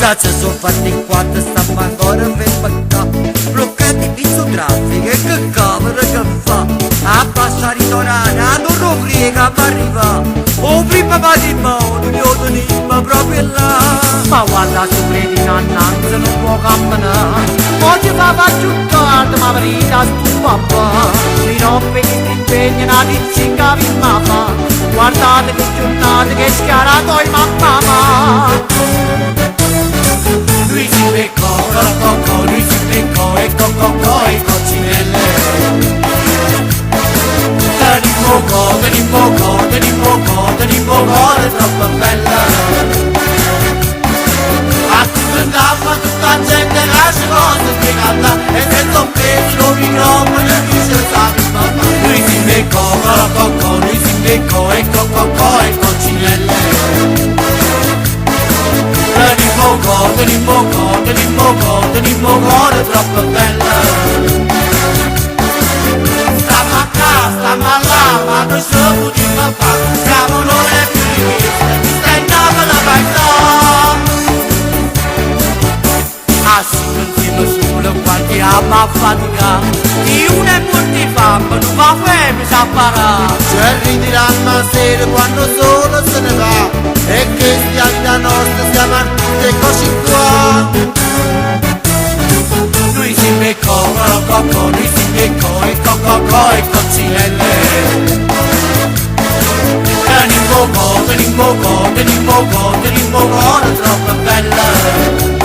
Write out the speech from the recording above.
Ci sono fatti in quanto stiamo ancora per peccare, bloccati qui su traffico e che cavolo che fa? A basta ritornare, a non lo prega per arrivare, o prima ma di modo, io tenismo proprio là. Ma guarda su credi nannanza non può camminare, oggi fa faccio tardi ma verità stu papà, si rompe che ti impegna una pizzica prima fa, guardate che giornate che schiarato i mamma. Lui si beccò, cocco, lui si beccò e cocco e coccinelle. Tenimmo, è troppo bella. A tu andava tutta la gente lascia cose che canta e senza un peso microfono e dice mamma. Lui si beccò, cocco, lui si beccò e cocco e coccinelle. Tenimmo, è troppo bella. Stiamo là, ma non siamo di papà, siamo noi le più richieste, stai andando alla parità. Ah sì, non siamo solo qualche ama fatica, di una è molti fame, non va fame, sa parare. Ci ridiranno a sera quando solo se ne va, e che stia vita nostra siamo artisti e così qua. Lui si beccò, cocco, lui si beccò e cocco e coccinelle. Tenimmo, è troppo bella.